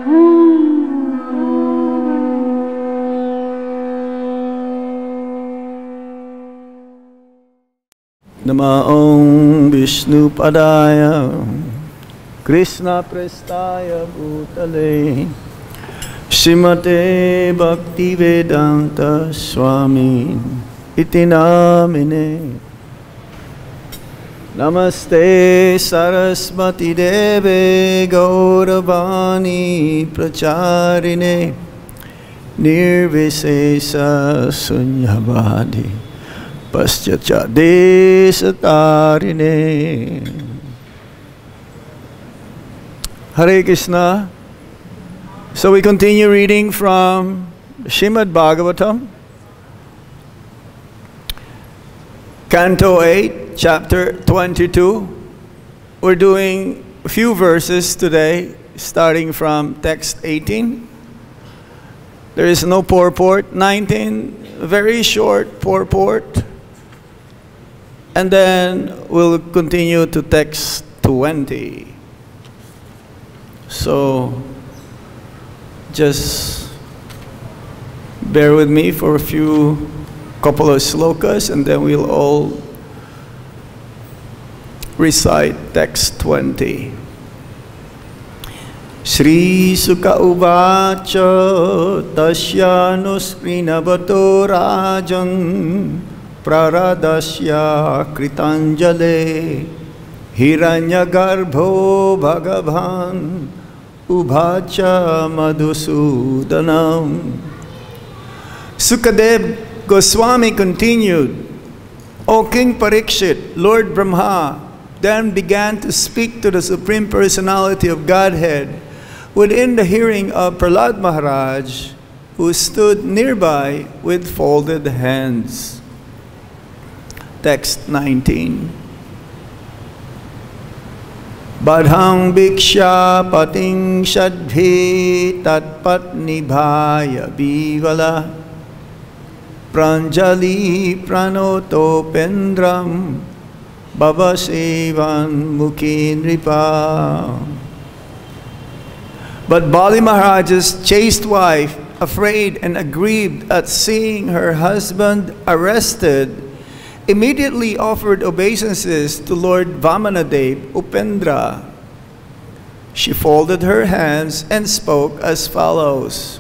Nama Om Vishnu Padaya Krishna Prestaya Bhutale Srimate Bhakti Vedanta Swami Iti Namine Namaste Saraswati Deve Gauravani Pracharine Nirvisesa Sunyavadi Paschacha Desatarine. Hare Krishna. So we continue reading from Srimad Bhagavatam, Canto 8, Chapter 22. We're doing a few verses today, starting from text 18. There is no purport. 19, very short purport. And then we'll continue to text 20. So just bear with me for a couple of slokas, and then we'll all recite text 20. Shri Sukha Uvacha Tasya Nusrinavato Rajan Praradasya Kritanjale Hiranyagarbho Bhagavan Uvacha Madhusudanam. Sukadev Goswami continued, O King Parikshit, Lord Brahma then began to speak to the Supreme Personality of Godhead within the hearing of Prahlad Maharaj, who stood nearby with folded hands. Text 19. Badhang Bhiksha Pating Shadbhi Tatpatni Bhaya Bivala Pranjali Pranoto Pendram Bhavasevan Mukhi Nripa. But Bali Maharaj's chaste wife, afraid and aggrieved at seeing her husband arrested, immediately offered obeisances to Lord Vamanadev Upendra. She folded her hands and spoke as follows.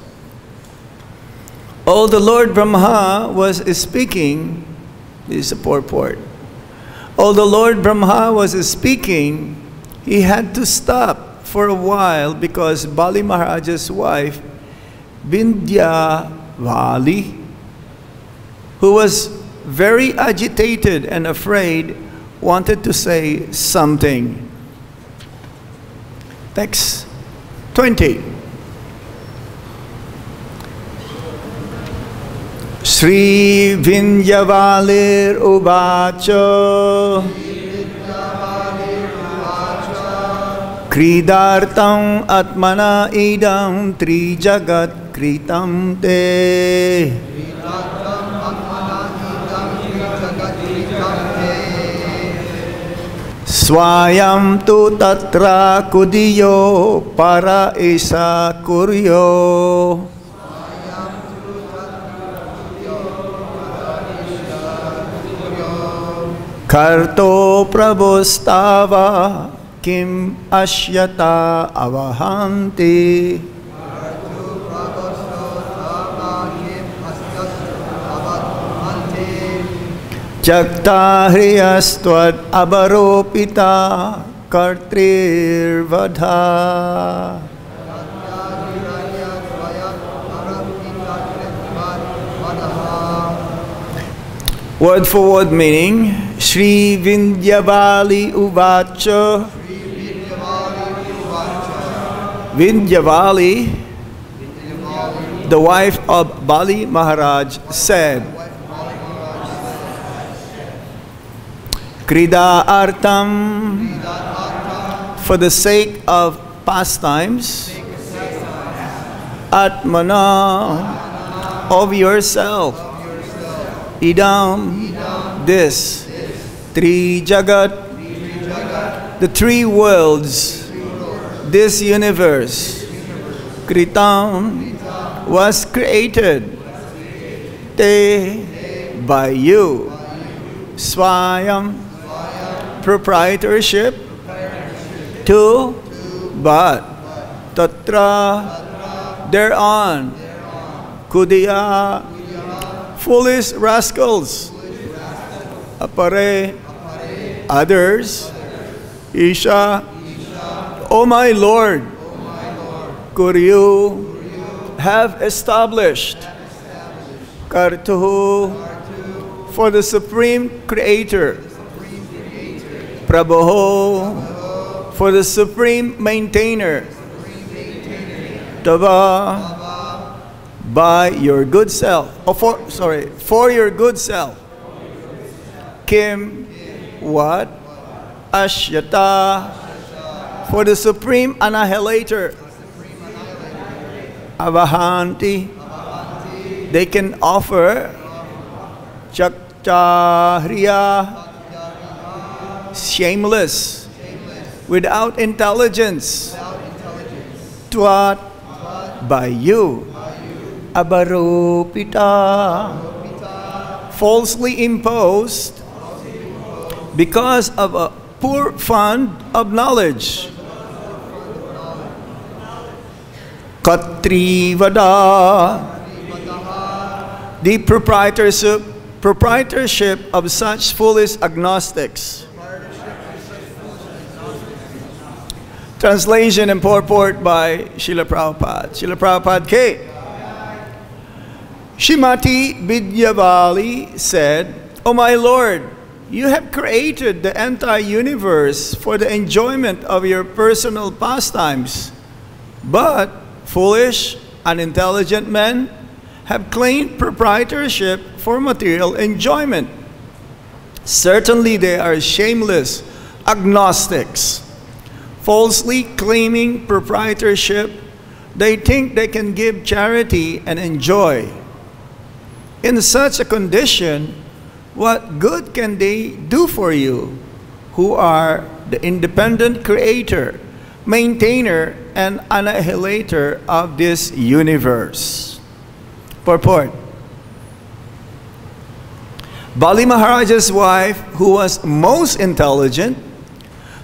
Oh, the Lord Brahma was speaking. This is a purport. Oh, the Lord Brahma was speaking. He had to stop for a while because Bali Maharaj's wife, Vindhyavali, who was very agitated and afraid, wanted to say something. Text 20. Sri Vindyavalir Uvacha Kridartam Atmana Idam Trijagat Kritam Te Swayam tu tatra kudiyo para isa kuryo Karto prabhustava kim ashyata avahanti Jakta hriyastvad abaropita kartrirvadha. Word for word meaning. Shri Vindyavali Uvacha. Vindyavali, the wife of Bali Maharaj, said, Krida Artam, for the sake of pastimes, Atmana, of yourself, Idam, this, Tri Jagat, the three worlds, this universe, Kritam was created. Te by you. Swayam proprietorship. To but. Tatra thereon. Kudiya foolish rascals. Apare others. Isha, O my Lord, could you have established Kartuhu for the Supreme Creator, Prabhu for the Supreme Maintainer, Tava by your good self, for your good self, Kim, what? Ashyata for the Supreme Annihilator, Avahanti, they can offer Chakchahriya, shameless, without intelligence, Twat, by you, Abarupita, falsely imposed because of a poor fund of knowledge. Katrivada, the proprietorship of such foolish agnostics. Translation and purport by Srila Prabhupada. Srila Prabhupada K. Shrimati Vidyavali said, O my Lord, you have created the entire universe for the enjoyment of your personal pastimes. But foolish, unintelligent men have claimed proprietorship for material enjoyment. Certainly they are shameless agnostics. Falsely claiming proprietorship, they think they can give charity and enjoy. In such a condition, what good can they do for you, who are the independent creator, maintainer, and annihilator of this universe? Purport. Bali Maharaja's wife, who was most intelligent,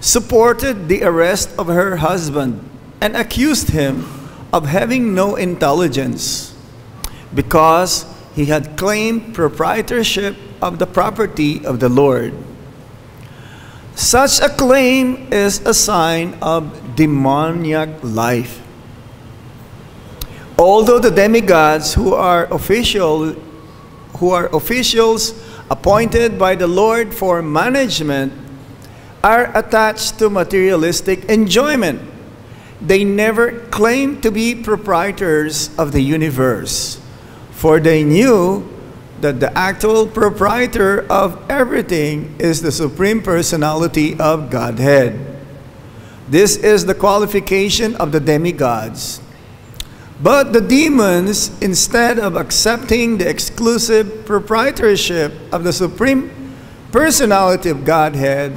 supported the arrest of her husband and accused him of having no intelligence because he had claimed proprietorship of the property of the Lord. Such a claim is a sign of demoniac life. Although the demigods who are officials appointed by the Lord for management are attached to materialistic enjoyment, they never claim to be proprietors of the universe, for they knew that the actual proprietor of everything is the Supreme Personality of Godhead. This is the qualification of the demigods. But the demons, instead of accepting the exclusive proprietorship of the Supreme Personality of Godhead,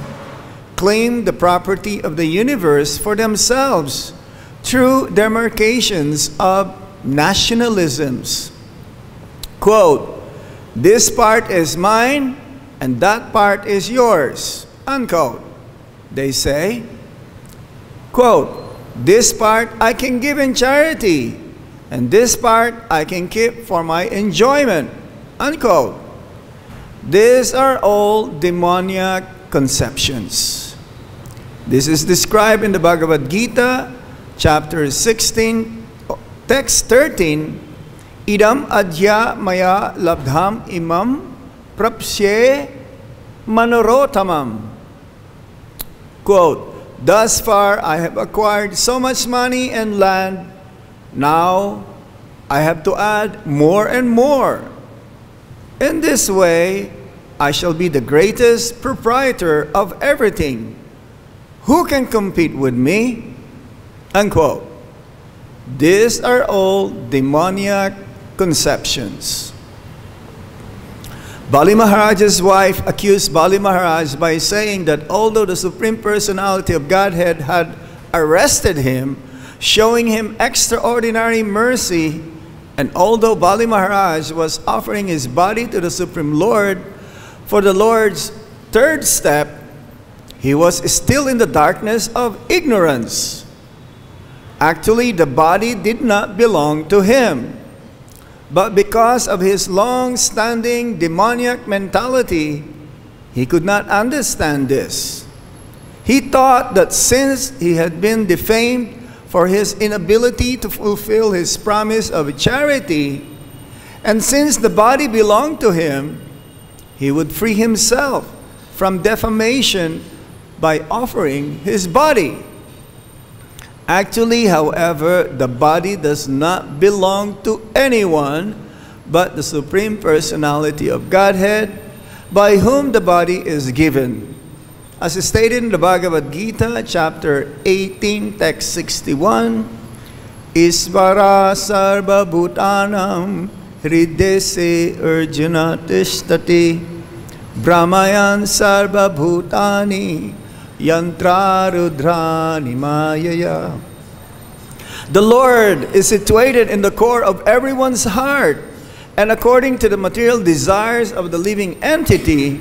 claim the property of the universe for themselves through demarcations of nationalisms. Quote, this part is mine and that part is yours, unquote. They say, quote, this part I can give in charity and this part I can keep for my enjoyment, unquote. These are all demoniac conceptions. This is described in the Bhagavad-Gita, chapter 16, text 13, Idam adhya maya labdham imam prapsye manorotamam. Quote, thus far I have acquired so much money and land, now I have to add more and more. In this way, I shall be the greatest proprietor of everything. Who can compete with me? Unquote. These are all demoniac conceptions. Bali Maharaja's wife accused Bali Maharaj by saying that although the Supreme Personality of Godhead had arrested him, showing him extraordinary mercy. And although Bali Maharaj was offering his body to the Supreme Lord for the Lord's third step, he was still in the darkness of ignorance. Actually, the body did not belong to him. But because of his long-standing demoniac mentality, he could not understand this. He thought that since he had been defamed for his inability to fulfill his promise of charity, and since the body belonged to him, he would free himself from defamation by offering his body. Actually, however, the body does not belong to anyone but the Supreme Personality of Godhead, by whom the body is given. As stated in the Bhagavad-Gita, chapter 18, text 61, Isvara sarva bhutanam hridese arjuna tishtati brahmayan sarva bhutani yantra rudrani mayaya. The Lord is situated in the core of everyone's heart, and according to the material desires of the living entity,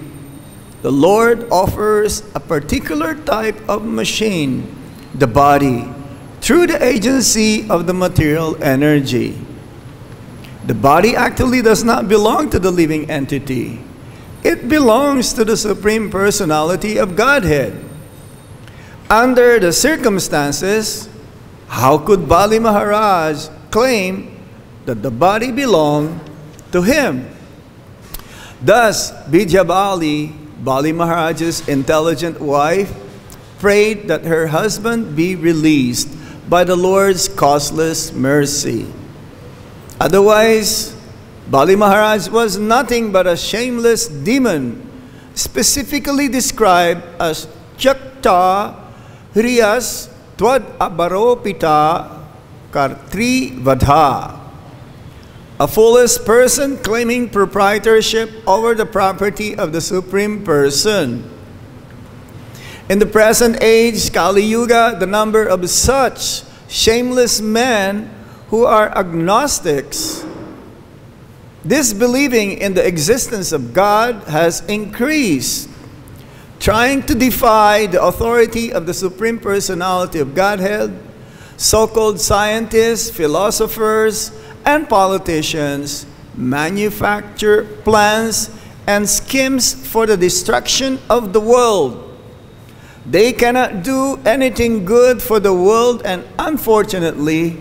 the Lord offers a particular type of machine, the body, through the agency of the material energy. The body actually does not belong to the living entity. It belongs to the Supreme Personality of Godhead. Under the circumstances, how could Bali Maharaj claim that the body belonged to him? Thus, Bijabali, Bali Maharaj's intelligent wife, prayed that her husband be released by the Lord's causeless mercy. Otherwise, Bali Maharaj was nothing but a shameless demon, specifically described as Chakta Hriyas Twad Abaropita Kartri Vadha, a foolish person claiming proprietorship over the property of the Supreme Person. In the present age, Kali Yuga, the number of such shameless men who are agnostics, disbelieving in the existence of God, has increased. Trying to defy the authority of the Supreme Personality of Godhead, so-called scientists, philosophers, and politicians manufacture plans and schemes for the destruction of the world. They cannot do anything good for the world, and unfortunately,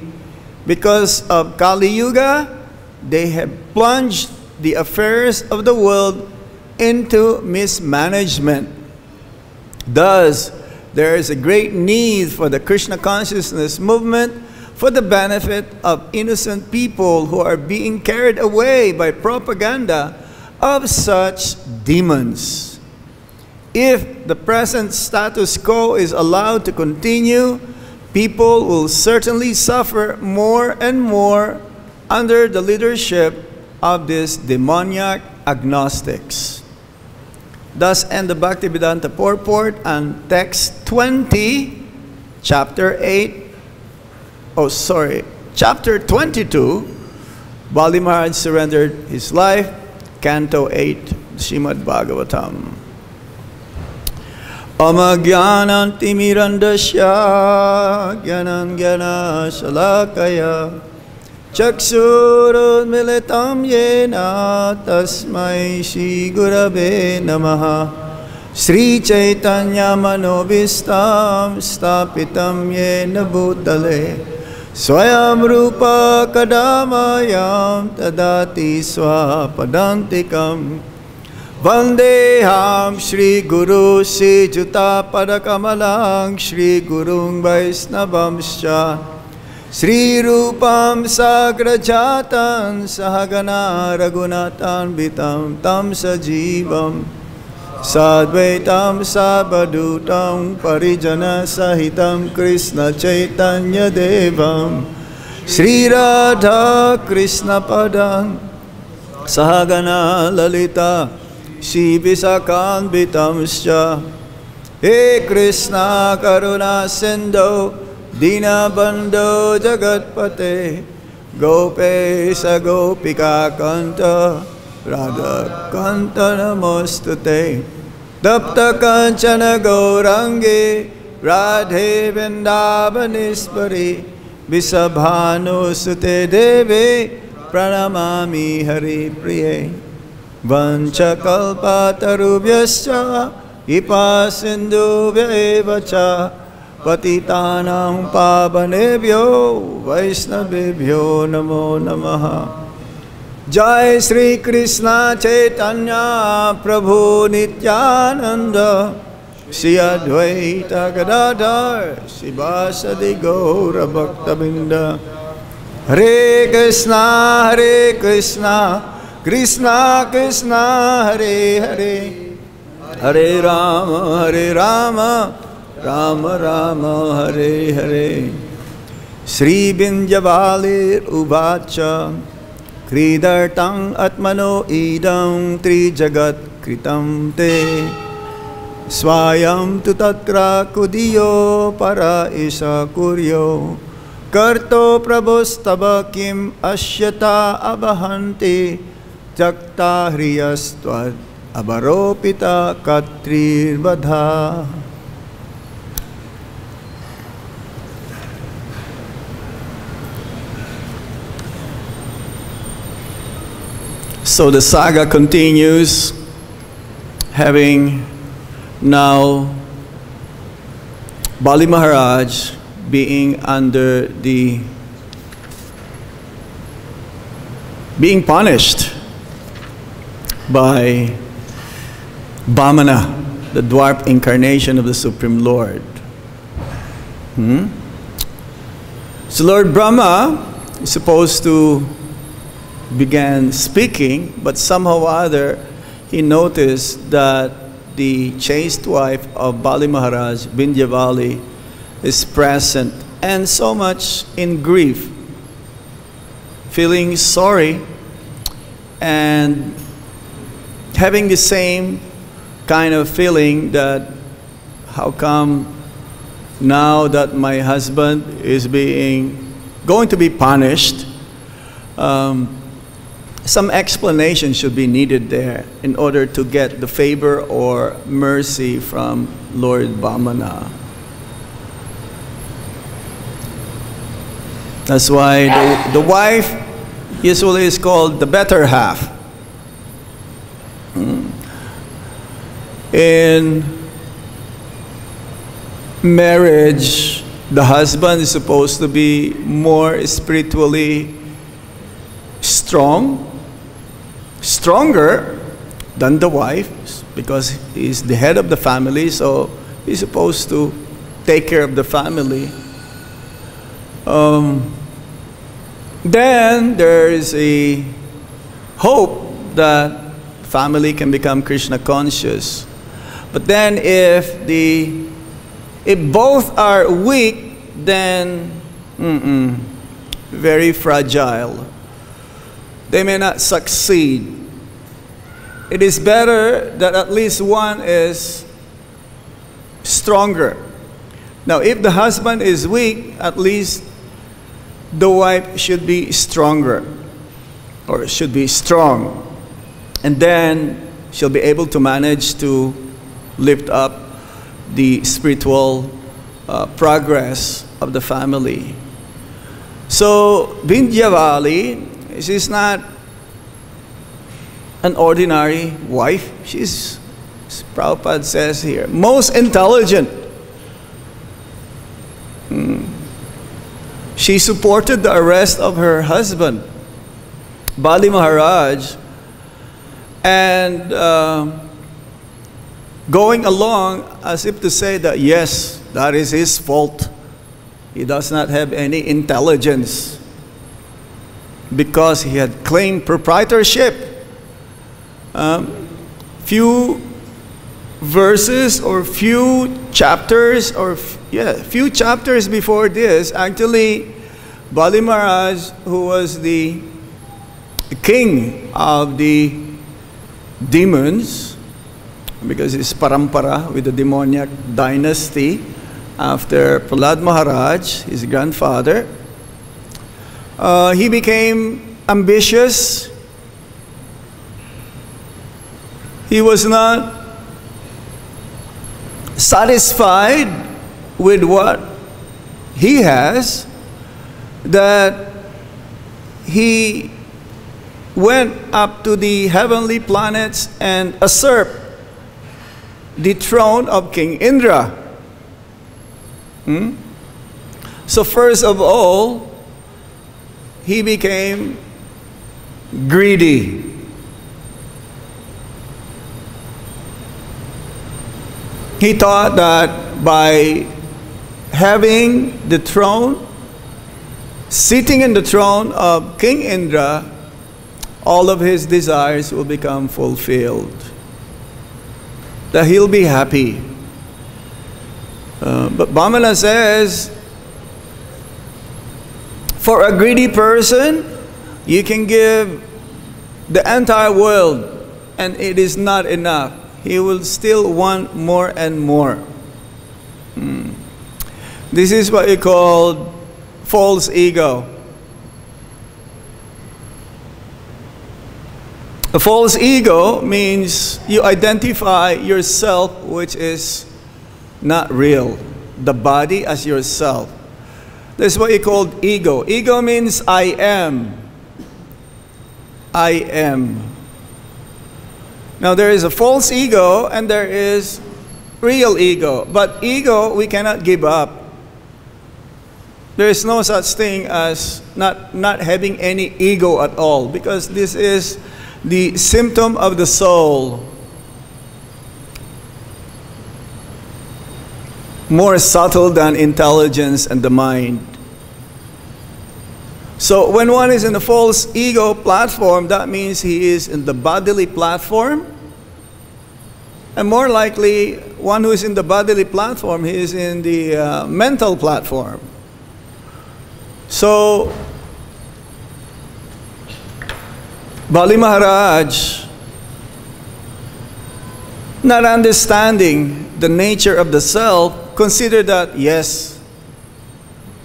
because of Kali Yuga, they have plunged the affairs of the world into mismanagement. Thus, there is a great need for the Krishna consciousness movement for the benefit of innocent people who are being carried away by propaganda of such demons. If the present status quo is allowed to continue, people will certainly suffer more and more under the leadership of these demoniac agnostics. Thus end the Bhaktivedanta purport on text 20, chapter 22. Bali Maharaj surrendered his life, Canto 8, Srimad Bhagavatam. Amagyananti mirandasya gyanan gyana shalakaya chakshurunmilitam yena tasmai Shri Gurave namaha Sri Chaitanya manobhistam stapitam yena bhutale Swayam rupa kadamayam tadati swapadantikam Vandeham Shri Guru Shri Juta Padakamalang Shri Gurung Vaisnavamscha Shri Rupam Sagrajatan Sahagana Raghunatan Vitam Tam Sajivam Sadvaitam Sabadutam Parijana Sahitam Krishna Chaitanya Devam Shri Radha Krishna Padam Sahagana Lalita Shri Visakan Vitamscha He Krishna Karuna Sindhu Dinabandho Jagatpate, Gopesa Gopika Kanta, Radha Kanta Namostute, Tapta Kanchana Gaurangi, Radhe Vrindavanespari, Visabhanu Sute Devi, Pranamami Hari Priye, Vancha Kalpatarubhyascha, Ipa Sindhubhya Evacha, Patitanam Pavanebhyo, Vaisnavebhyo Namo Namaha. Jai Sri Krishna Chaitanya Prabhu Nityananda, Shri Advaita Gadadhar Sivasadi Gaura Bhaktabinda. Hare Krishna Krishna Krishna Hare Hare, Hare Rama Rama Rama Hare Hare. Sri Binjavali Uvacha, Kridartang Atmano Idam Tri Jagat Kritam Te, Swayam Tu Tatra Kudiyo Para Isa Kuryo, Karto Prabhustava Kim Ashyata Abahanti, Jakta Hriyastvad Abaropita Katrir Badha. So the saga continues, having now Bali Maharaj being punished by Vamana, the dwarf incarnation of the Supreme Lord. So Lord Brahma is supposed to began speaking, but somehow or other he noticed that the chaste wife of Bali Maharaj, Binjavali, is present and so much in grief, feeling sorry and having the same kind of feeling that how come now that my husband is going to be punished, some explanation should be needed there in order to get the favor or mercy from Lord Vamana. That's why the wife usually is called the better half. In marriage, the husband is supposed to be more spiritually stronger than the wife, because he's the head of the family, so he's supposed to take care of the family. Then there is a hope that family can become Krishna conscious. But then if both are weak, then very fragile. They may not succeed. It is better that at least one is stronger. Now, if the husband is weak, at least the wife should be stronger, or should be strong. And then she'll be able to manage to lift up the spiritual progress of the family. So, Binjavali, she's not an ordinary wife. She's, as Prabhupada says here, most intelligent. She supported the arrest of her husband, Bali Maharaj, and going along as if to say that, yes, that is his fault. He does not have any intelligence because he had claimed proprietorship. Few verses or few chapters few chapters before this, actually, Bali Maharaj, who was the king of the demons, because he's parampara with the demoniac dynasty, after Prahlad Maharaj, his grandfather, he became ambitious. He was not satisfied with what he has, that he went up to the heavenly planets and usurped the throne of King Indra. So first of all, he became greedy. He thought that by having the throne, sitting in the throne of King Indra, all of his desires will become fulfilled, that he'll be happy. But Vamana says, for a greedy person, you can give the entire world and it is not enough. He will still want more and more. This is what we call false ego. A false ego means you identify yourself, which is not real, the body as yourself. This is what you call ego. Ego means I am. I am. Now there is a false ego and there is real ego. But ego we cannot give up. There is no such thing as not having any ego at all, because this is the symptom of the soul. More subtle than intelligence and the mind. So when one is in the false ego platform, that means he is in the bodily platform. And more likely, one who is in the bodily platform, he is in the mental platform. So, Bali Maharaj, not understanding the nature of the self, considered that, yes,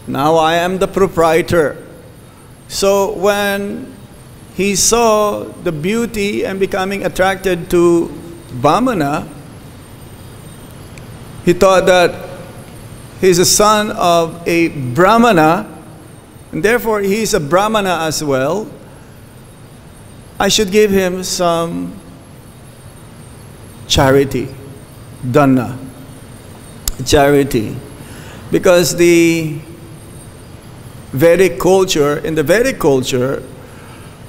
now I am the proprietor. So when he saw the beauty and becoming attracted to Vamana, he thought that he's a son of a Brahmana, and therefore he's a Brahmana as well. I should give him some charity, dana, charity, because the Vedic culture, in the Vedic culture,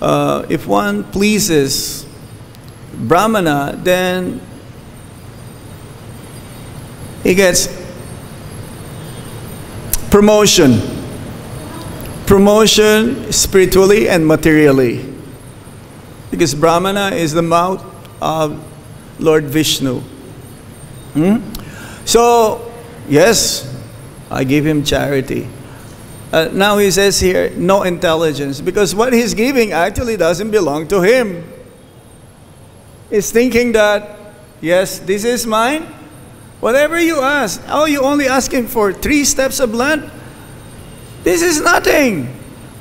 if one pleases Brahmana, then he gets promotion. Promotion spiritually and materially. Because Brahmana is the mouth of Lord Vishnu. So, yes, I give him charity. Now he says here, no intelligence. Because what he's giving actually doesn't belong to him. He's thinking that, yes, this is mine. Whatever you ask, oh, you only asking for 3 steps of blood? This is nothing.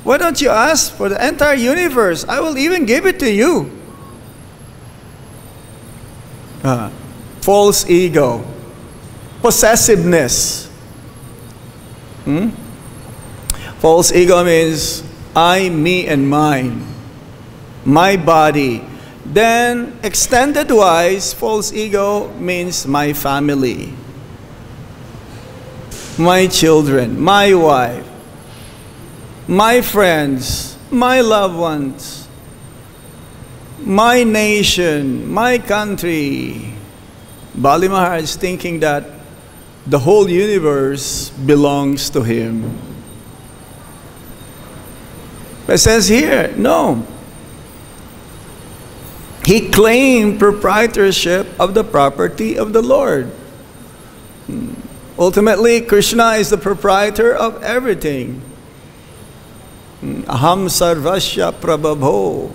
Why don't you ask for the entire universe? I will even give it to you. False ego. Possessiveness. False ego means I, me, and mine. My body. Then, extended wise, false ego means my family. My children, my wife, my friends, my loved ones, my nation, my country. Bali Maharaj is thinking that the whole universe belongs to him. But it says here, no. He claimed proprietorship of the property of the Lord. Ultimately, Krishna is the proprietor of everything. Aham sarvasya prabhabho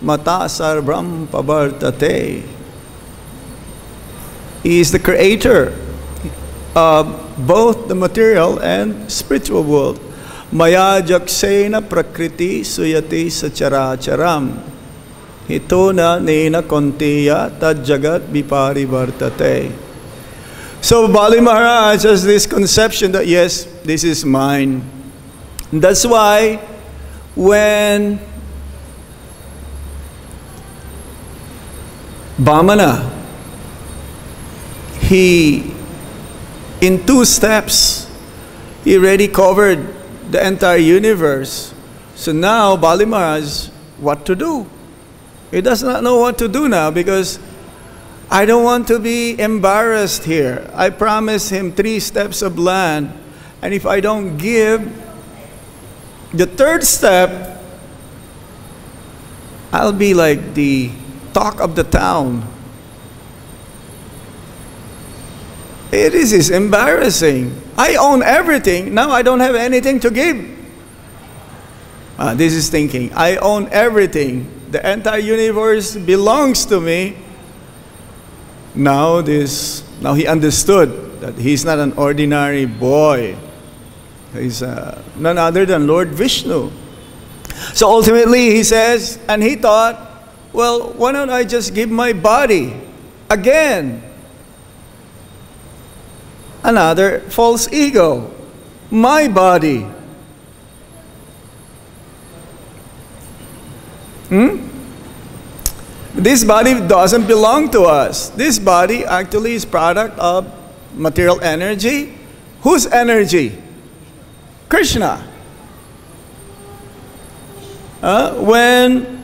mata sarvam pavartate. He is the creator. both the material and spiritual world. Maya jaksena prakriti suyati sacharacharam. Hitona nena konteya tad jagat viparivartate. So Bali Maharaj has this conception that yes, this is mine. And that's why when Vamana, in 2 steps, he already covered the entire universe. So now Bali Maharaj, what to do? He does not know what to do now because I don't want to be embarrassed here. I promised him 3 steps of land, and if I don't give the 3rd step, I'll be like the talk of the town. It is embarrassing. I own everything. Now I don't have anything to give. This is thinking. I own everything. The entire universe belongs to me. Now he understood that he's not an ordinary boy. He's none other than Lord Vishnu. So ultimately he says, and he thought, well, why don't I just give my body again? Another false ego. My body. This body doesn't belong to us. This body actually is product of material energy. Whose energy? Krishna. When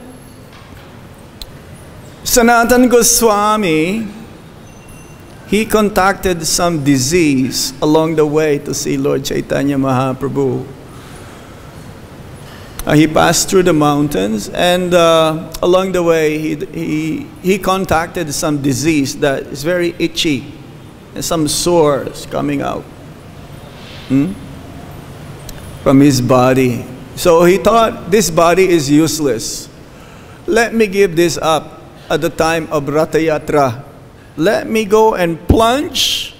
Sanatana Goswami, he contacted some disease along the way to see Lord Chaitanya Mahaprabhu. He passed through the mountains, and along the way he contacted some disease that is very itchy, and some sores coming out from his body. So he thought, this body is useless. Let me give this up at the time of Ratha Yatra. Let me go and plunge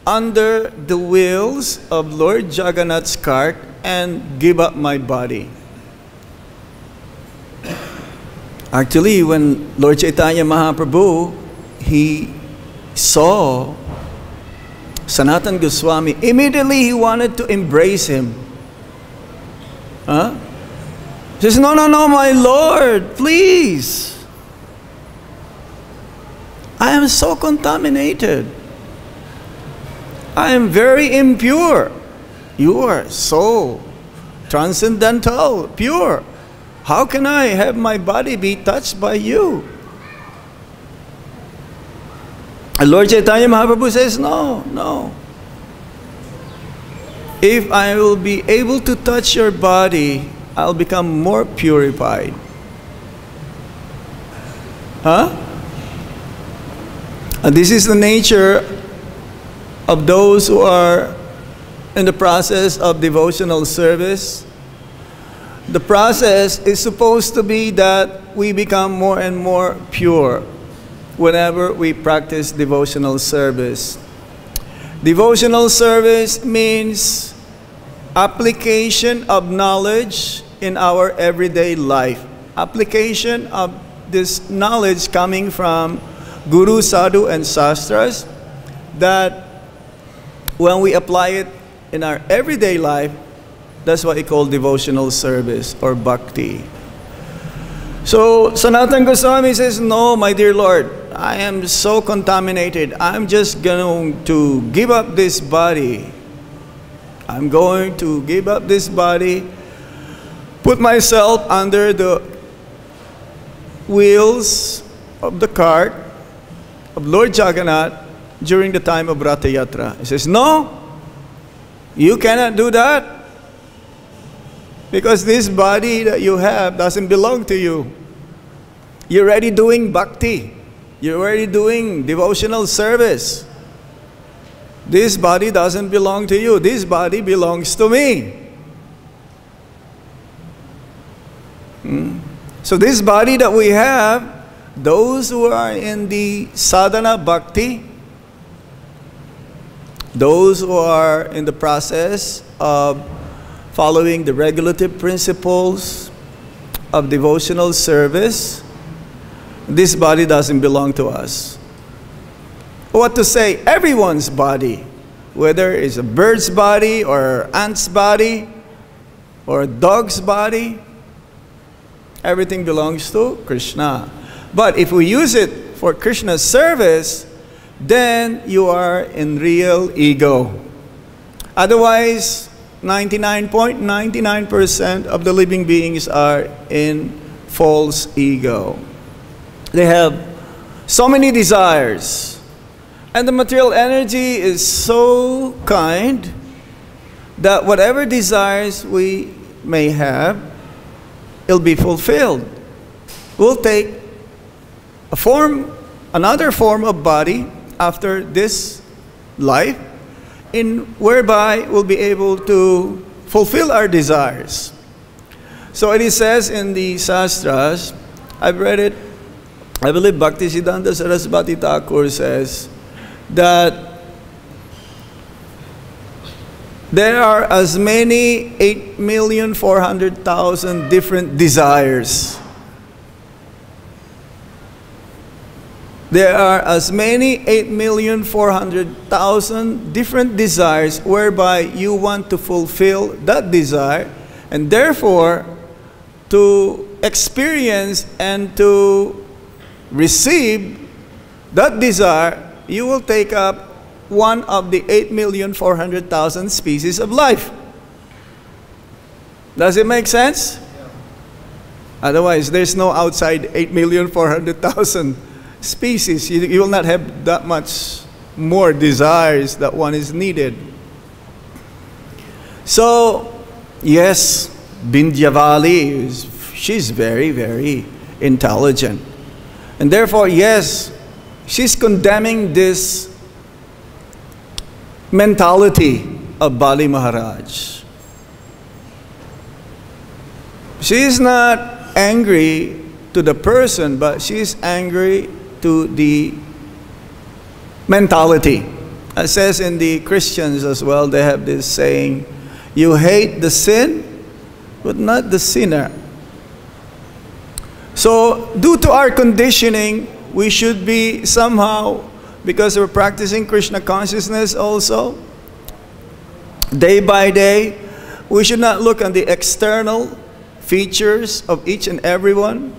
under the wheels of Lord Jagannath's cart and give up my body. Actually, when Lord Chaitanya Mahaprabhu, he saw Sanatana Goswami, immediately he wanted to embrace him. He says, no, my Lord, please. I am so contaminated. I am very impure. You are so transcendental, pure. How can I have my body be touched by you? And Lord Chaitanya Mahaprabhu says, no. If I will be able to touch your body, I'll become more purified. And this is the nature of those who are in the process of devotional service. The process is supposed to be that we become more and more pure whenever we practice devotional service. Devotional service means application of knowledge in our everyday life. Application of this knowledge coming from Guru, Sadhu, and Sastras, that when we apply it in our everyday life, that's what we call devotional service or bhakti. So Sanatana Goswami says, no, my dear Lord, I am so contaminated. I'm just going to give up this body. I'm going to give up this body, put myself under the wheels of the cart of Lord Jagannath during the time of Ratha Yatra. He says, no, you cannot do that. Because this body that you have doesn't belong to you. You're already doing bhakti. You're already doing devotional service. This body doesn't belong to you. This body belongs to me. So this body that we have, those who are in the sadhana bhakti, those who are in the process of following the regulative principles of devotional service, this body doesn't belong to us. What to say? Everyone's body, whether it's a bird's body or an ant's body or a dog's body, everything belongs to Krishna. But if we use it for Krishna's service, then you are in real ego. Otherwise, 99.99% of the living beings are in false ego. They have so many desires. And the material energy is so kind that whatever desires we may have, it'll be fulfilled. We'll take a form, another form of body after this life, whereby we'll be able to fulfill our desires. So it says in the Shastras, I've read it, I believe Bhaktisiddhanta Saraswati Thakur says that there are as many 8,400,000 different desires. There are as many 8,400,000 different desires whereby you want to fulfill that desire, and therefore to experience and to receive that desire, you will take up one of the 8,400,000 species of life. Does it make sense? Otherwise, there's no outside 8,400,000 species. You will not have that much more desires that one is needed. So, yes, Bindyavali, she's very, very intelligent. And therefore, yes, she's condemning this mentality of Bali Maharaj. She is not angry to the person, but she is angry to the mentality. It says in the Christians as well, they have this saying, you hate the sin, but not the sinner. So, due to our conditioning, we should be somehow, because we're practicing Krishna consciousness also, day by day, we should not look on the external features of each and every one.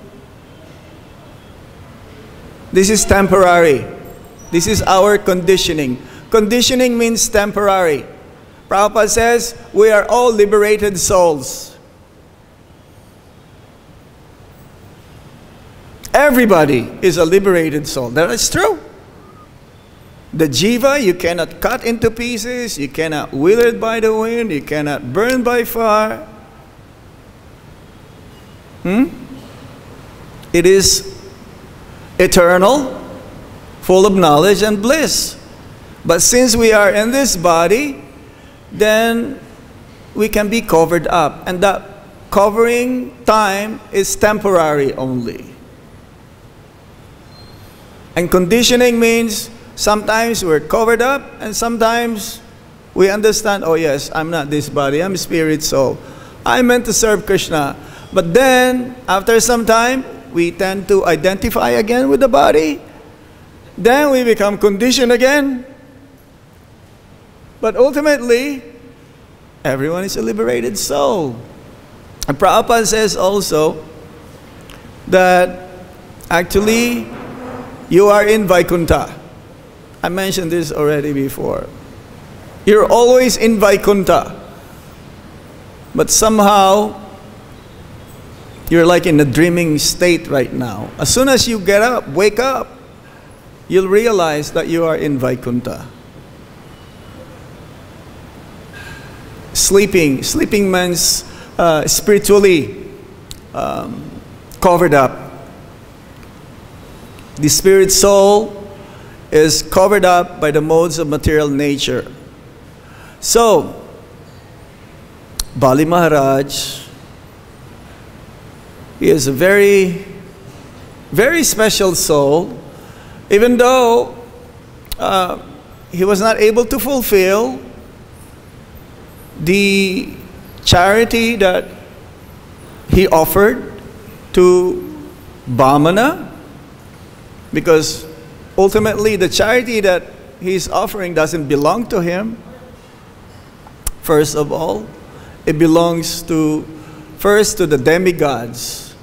This is temporary. This is our conditioning. Conditioning means temporary. Prabhupada says, we are all liberated souls. Everybody is a liberated soul. That is true. The jiva, you cannot cut into pieces, you cannot wither it by the wind, you cannot burn by fire. It is eternal, full of knowledge and bliss. But since we are in this body, then we can be covered up. And that covering time is temporary only. And conditioning means sometimes we're covered up and sometimes we understand, oh yes, I'm not this body, I'm spirit soul. I'm meant to serve Krishna. But then, after some time, we tend to identify again with the body. Then we become conditioned again. But ultimately, everyone is a liberated soul. And Prabhupada says also that actually you are in Vaikuntha. I mentioned this already before. You're always in Vaikuntha. But somehow, you're like in a dreaming state right now. As soon as you get up, wake up, you'll realize that you are in Vaikuntha. Sleeping means spiritually covered up. The spirit soul is covered up by the modes of material nature. So, Bali Maharaj, he is a very, very special soul, even though he was not able to fulfill the charity that he offered to Vamana, because ultimately the charity that he's offering doesn't belong to him. First of all, it belongs first to the demigods,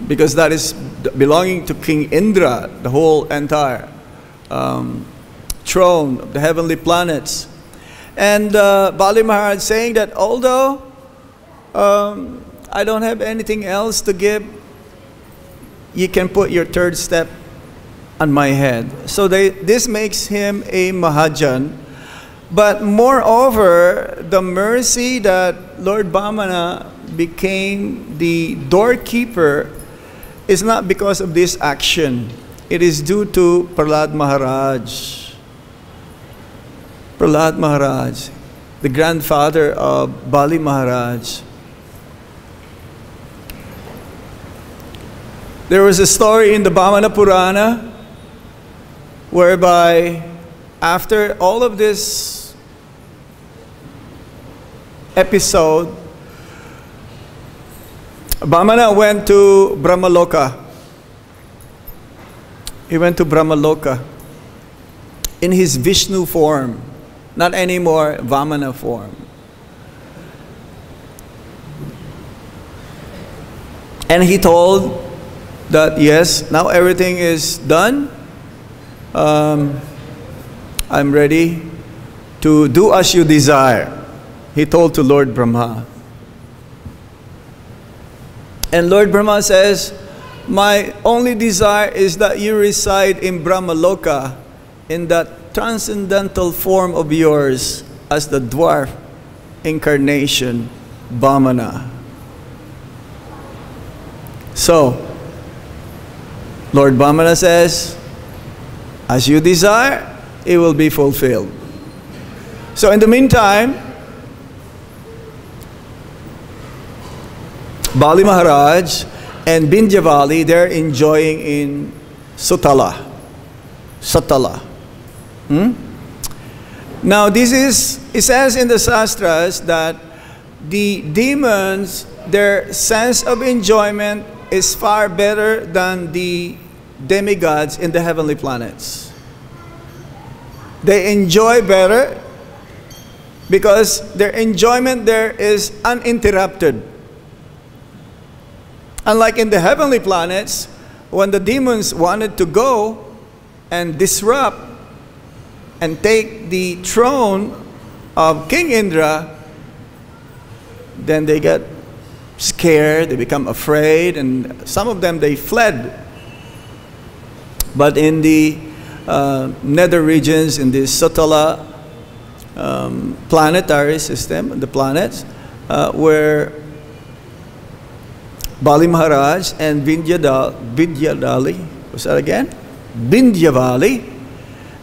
because that is belonging to King Indra, the whole entire throne of the heavenly planets. And Bali Maharaj saying that although I don't have anything else to give, you can put your third step on my head. So this makes him a Mahajan. But moreover, the mercy that Lord Vamana became the doorkeeper is not because of this action. It is due to Prahlad Maharaj. Prahlad Maharaj, the grandfather of Bali Maharaj. There was a story in the Vamana Purana whereby after all of this episode, Vamana went to Brahmaloka. He went to Brahmaloka in his Vishnu form, not anymore Vamana form. And he told that, yes, now everything is done. I'm ready to do as you desire. He told to Lord Brahma. And Lord Brahma says, my only desire is that you reside in Brahmaloka, in that transcendental form of yours as the dwarf incarnation, Vamana. So, Lord Vamana says, as you desire, it will be fulfilled. So in the meantime, Bali Maharaj and Bindyavali, they're enjoying in Satala. Now this is, it says in the Shastras that the demons, their sense of enjoyment is far better than the demigods in the heavenly planets. They enjoy better because their enjoyment there is uninterrupted. Unlike in the heavenly planets, when the demons wanted to go and disrupt and take the throne of King Indra, then they get scared, they become afraid, and some of them, they fled. But in the nether regions, in the Satala planetary system, the planets, where Bali Maharaj and Bindyavali, what's that again? Bindyavali,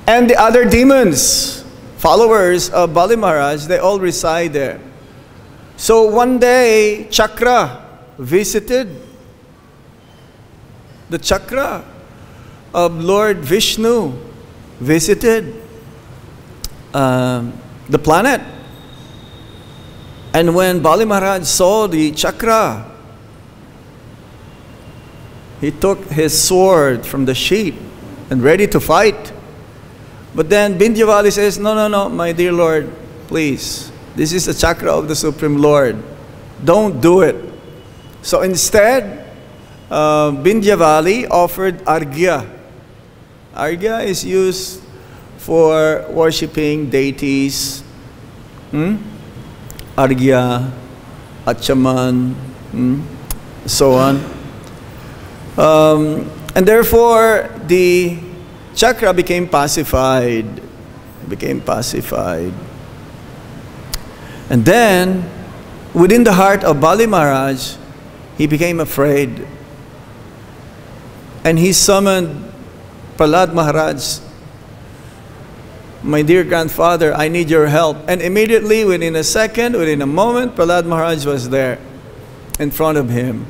and the other demons, followers of Bali Maharaj, they all reside there. So one day, Chakra visited the Chakra of Lord Vishnu, visited the planet. And when Bali Maharaj saw the Chakra, he took his sword from the sheath and ready to fight. But then Bindyavali says, no, no, no, my dear Lord, please. This is the chakra of the Supreme Lord. Don't do it. So instead, Bindyavali offered Arghya. Arghya is used for worshipping deities. Arghya, Achaman, so on. And therefore, the chakra became pacified. And then, within the heart of Bali Maharaj, he became afraid. And he summoned Prahlad Maharaj. My dear grandfather, I need your help. And immediately, within a second, within a moment, Prahlad Maharaj was there in front of him.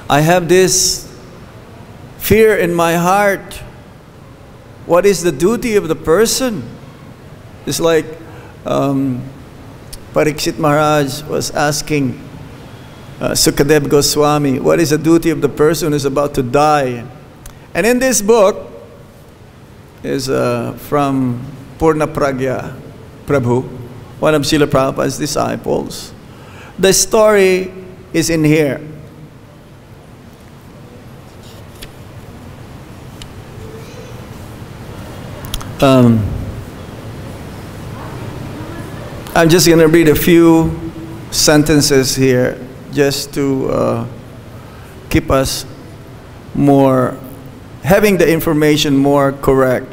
I have this fear in my heart. What is the duty of the person? It's like Parikshit Maharaj was asking Sukadev Goswami, what is the duty of the person who is about to die? And in this book is from Purna Pragya Prabhu, one of Srila Prabhupada's disciples. The story is in here. I'm just going to read a few sentences here just to keep us more, having the information more correct.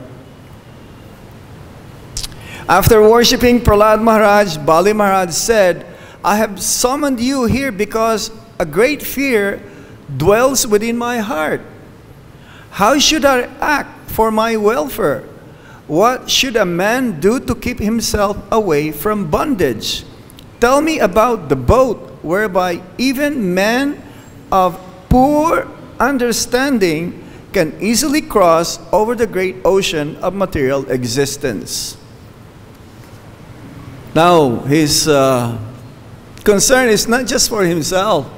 After worshipping Prahlad Maharaj, Bali Maharaj said, I have summoned you here because a great fear dwells within my heart. How should I act for my welfare? What should a man do to keep himself away from bondage? Tell me about the boat whereby even men of poor understanding can easily cross over the great ocean of material existence. Now, his concern is not just for himself.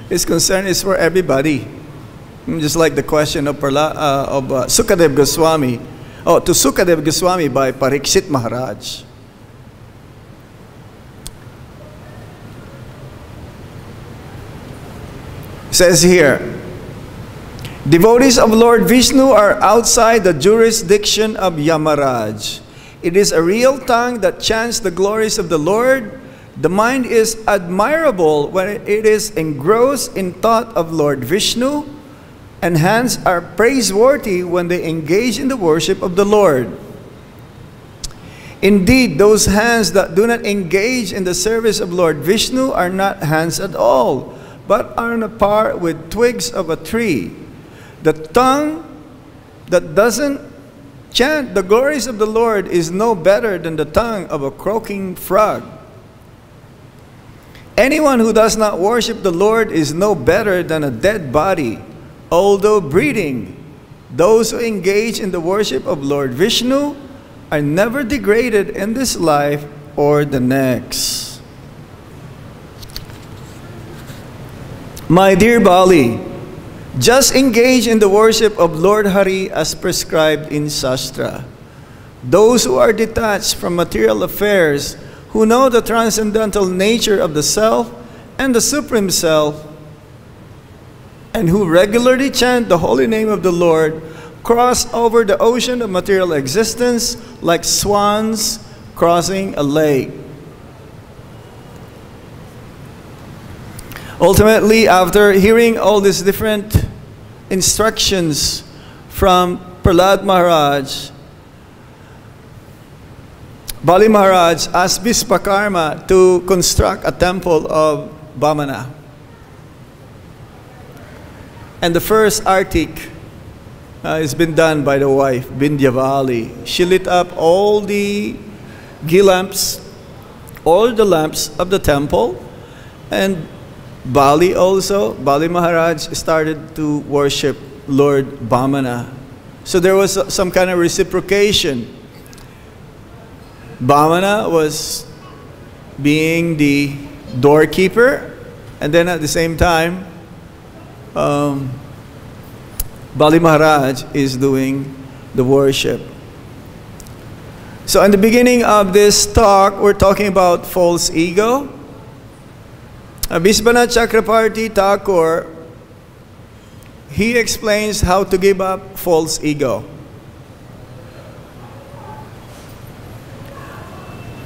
His concern is for everybody. Just like the question of Sukadev Goswami, to Sukadev Goswami by Parikshit Maharaj. It says here, devotees of Lord Vishnu are outside the jurisdiction of Yamaraj. It is a real tongue that chants the glories of the Lord. The mind is admirable when it is engrossed in thought of Lord Vishnu, and hands are praiseworthy when they engage in the worship of the Lord. Indeed, those hands that do not engage in the service of Lord Vishnu are not hands at all, but are on a par with twigs of a tree. The tongue that doesn't chant the glories of the Lord is no better than the tongue of a croaking frog. Anyone who does not worship the Lord is no better than a dead body, although breathing. Those who engage in the worship of Lord Vishnu are never degraded in this life or the next. My dear Bali, just engage in the worship of Lord Hari as prescribed in Shastra. Those who are detached from material affairs, who know the transcendental nature of the self and the Supreme Self, and who regularly chant the holy name of the Lord, cross over the ocean of material existence like swans crossing a lake. Ultimately, after hearing all these different instructions from Prahlad Maharaj, Bali Maharaj asked Vishwakarma to construct a temple of Vamana. And the first artik has been done by the wife, Vindhyavali. She lit up all the ghee lamps, all the lamps of the temple, and Bali Maharaj started to worship Lord Vamana. So there was some kind of reciprocation. Vamana was being the doorkeeper, and then at the same time, Bali Maharaj is doing the worship. So in the beginning of this talk, we're talking about false ego. Vishwanath Chakrabarti Thakur, he explains how to give up false ego.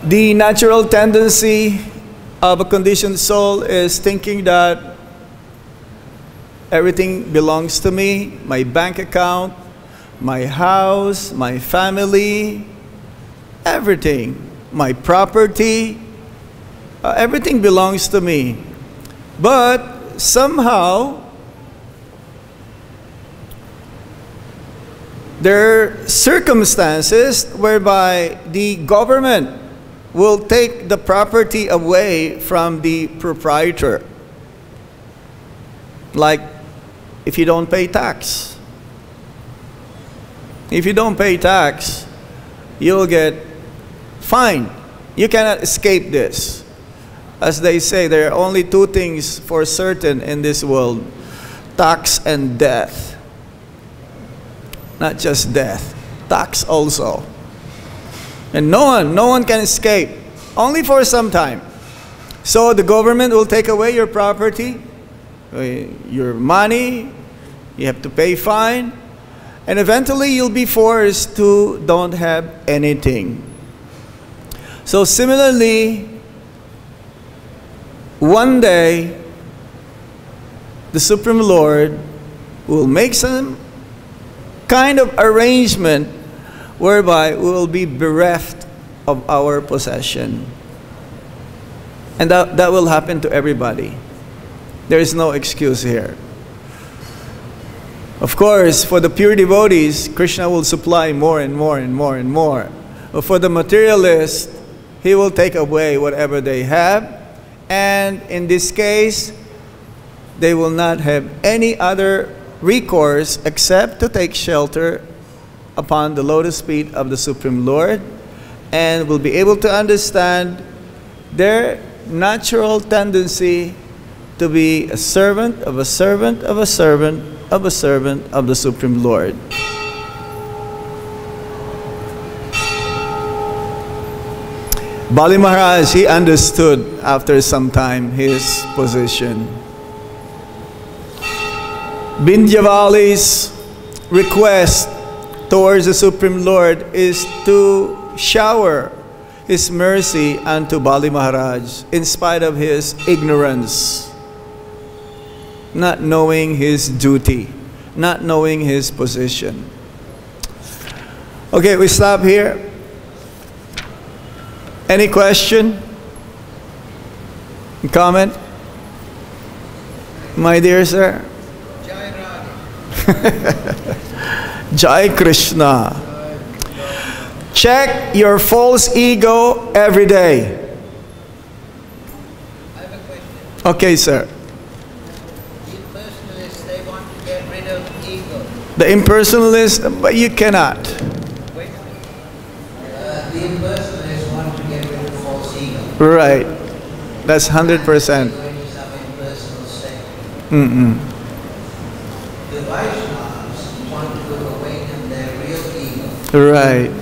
The natural tendency of a conditioned soul is thinking that everything belongs to me, my bank account, my house, my family, everything, my property, everything belongs to me. But somehow, there are circumstances whereby the government will take the property away from the proprietor. Like if you don't pay tax. If you don't pay tax, you'll get fined. You cannot escape this. As they say, there are only two things for certain in this world: tax and death. Not just death, tax also. And no one can escape, only for some time. So the government will take away your property, your money, you have to pay fine, and eventually you'll be forced to don't have anything. So similarly, one day, the Supreme Lord will make some kind of arrangement whereby we will be bereft of our possession. And that will happen to everybody. There is no excuse here. Of course, for the pure devotees, Krishna will supply more and more and more and more. But for the materialists, He will take away whatever they have. And in this case, they will not have any other recourse except to take shelter upon the lotus feet of the Supreme Lord, and will be able to understand their natural tendency to be a servant of a servant of a servant of a servant of the Supreme Lord. Bali Maharaj, he understood after some time his position. Bindyavali's request towards the Supreme Lord is to shower His mercy unto Bali Maharaj in spite of his ignorance, not knowing his duty, not knowing his position. Okay, we stop here. Any question? Comment? My dear sir? Jai Radha. Jai Krishna. Check your false ego every day. I have a question. Okay, sir. The impersonalists, they want to get rid of ego. The impersonalist, but you cannot. Wait a minute. The impersonalists want to get rid of false ego. Right. That's 100%. Going to some impersonal state. The Vaishnavas want to awaken their real ego. Right.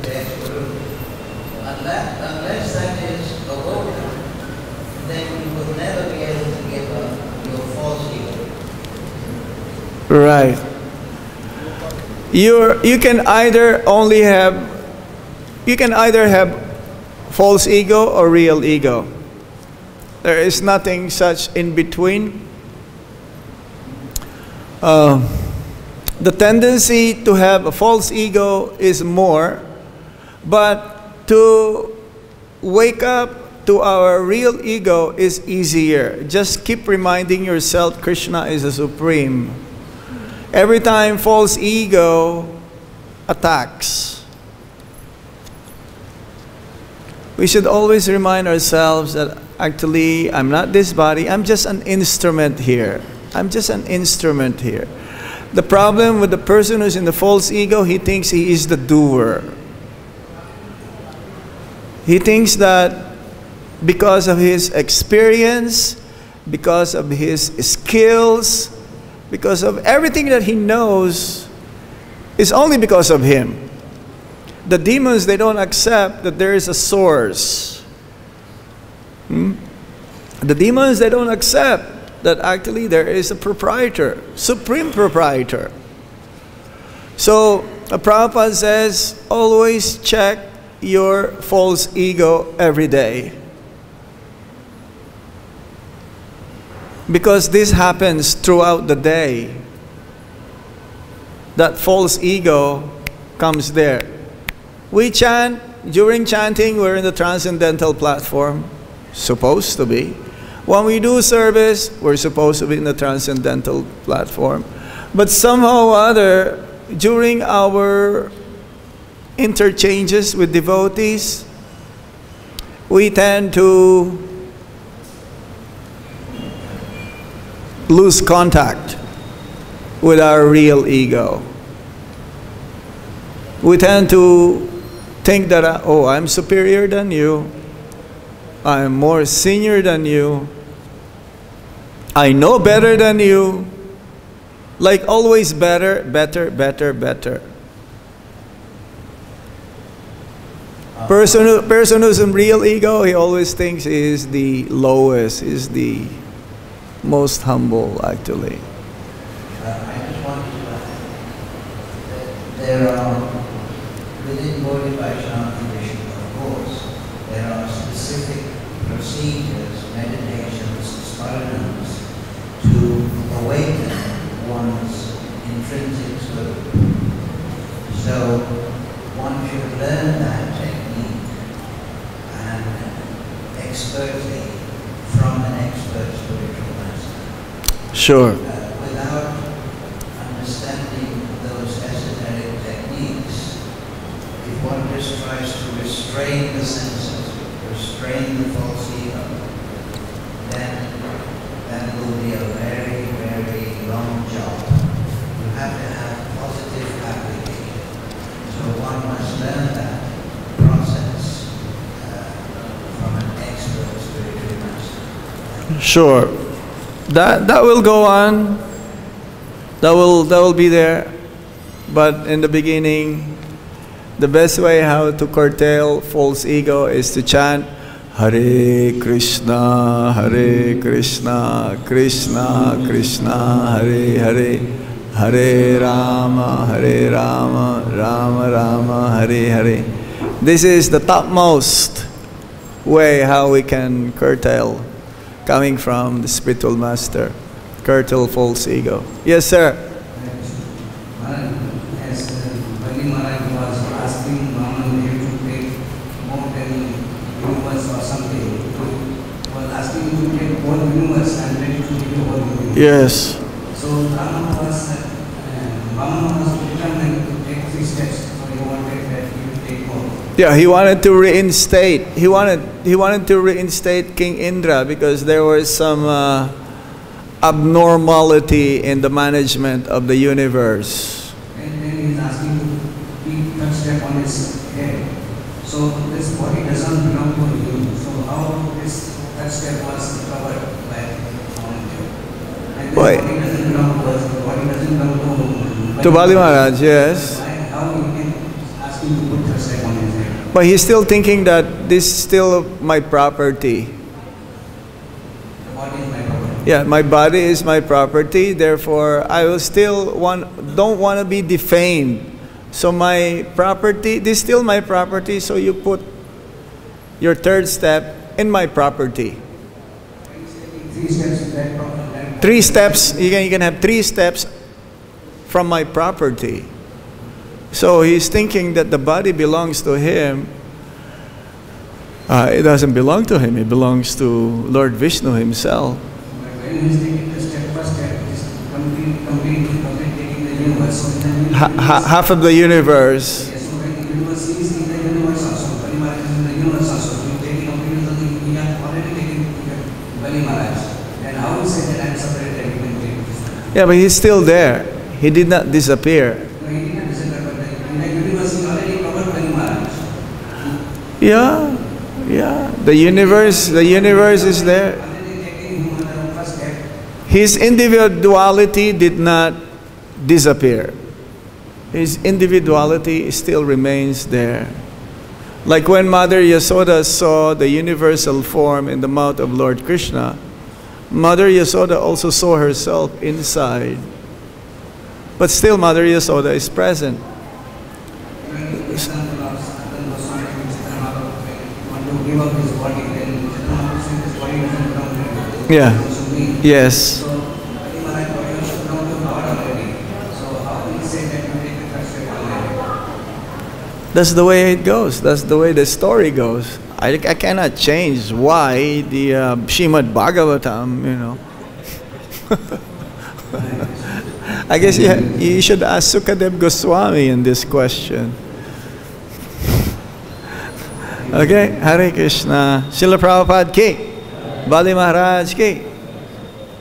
Unless that is awoken, then you will never be able to give up your false ego. Right. You can either have false ego or real ego. There is nothing such in between. The tendency to have a false ego is more, but to wake up to our real ego is easier. Just keep reminding yourself Krishna is the supreme. Every time false ego attacks, we should always remind ourselves that actually I'm not this body, I'm just an instrument here. I'm just an instrument here. The problem with the person who's in the false ego, he thinks he is the doer. He thinks that because of his experience, because of his skills, because of everything that he knows, is only because of him. The demons, they don't accept that there is a source. The demons, they don't accept that actually there is a proprietor, supreme proprietor. So, Prabhupada says, always check your false ego every day. Because this happens throughout the day. That false ego comes there. We chant, during chanting, we're in the transcendental platform. Supposed to be. When we do service, we're supposed to be in the transcendental platform. But somehow or other, during our interchanges with devotees, we tend to lose contact with our real ego. We tend to think that, oh, I'm superior than you, I'm more senior than you, I know better than you, like always better, better, better, better. Person who's in real ego, he always thinks he is the lowest, is the most humble, actually. I just wanted to add that there are, within Bodhi Vaishnava tradition, of course, there are specific procedures, meditations, sadhanas to awaken one's intrinsic spirit. So one should learn that technique and expertly from an expert spiritual master. Sure. Without understanding those esoteric techniques, if one just tries to restrain the senses, restrain the false ego, then that will be a very, very long job. You have to have positive application. So one must learn that process from an expert spiritual master. Sure. That will go on. That will be there. But in the beginning, the best way how to curtail false ego is to chant Hare Krishna, Hare Krishna, Krishna Krishna, Hare Hare, Hare Rama, Rama Rama, Hare Hare. This is the topmost way how we can curtail, coming from the spiritual master, curtail false ego. Yes, sir. As Bali Maharaj was asking Brahman to take more than universe or something, was asking him to take whole universe and ready to take the whole universe. Yes. So Brahman was determined to take 3 steps. So he wanted that he would take more. Yeah, he wanted to reinstate. He wanted to reinstate King Indra because there was some abnormality in the management of the universe. And then he is asking to keep that step on his head. So this body doesn't belong to him. So how that step was covered by volunteer? And this body doesn't belong to us. The body doesn't belong to Bali Maharaj, yes. How he can ask him to put that step on his head? But he's still thinking that this is still my property. The body is my property. Yeah, my body is my property. Therefore, I will still don't want to be defamed. So my property, this is still my property. So you put your 3rd step in my property. 3 steps in that property. 3 steps. You can have 3 steps from my property. So he's thinking that the body belongs to him. It doesn't belong to him. It belongs to Lord Vishnu himself. When he's taking the step by step, he's completely taking the universe. So half of the universe. Yes, so when the universe is in the universe also, Bali Maharaj is in the universe also. So he's taking completely, he has already taken Bali Maharaj. And how is it that I'm separated? He can take this. Yeah, but he's still there. He did not disappear. No, he did not disappear, but in the universe he already covered Bali Maharaj. Yeah, yeah. The universe is there. His individuality did not disappear. His individuality still remains there. Like when Mother Yasoda saw the universal form in the mouth of Lord Krishna, Mother Yasoda also saw herself inside. But still Mother Yasoda is present. Yeah. Yes. That's the way it goes. That's the way the story goes. I cannot change why the Srimad Bhagavatam, you know. I guess you should ask Sukadev Goswami in this question. Okay, Hare Krishna. Srila Prabhupada ki, Bali Maharaj ki,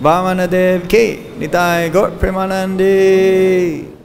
Vamana Dev ki, Nitai Gaur Premanandi.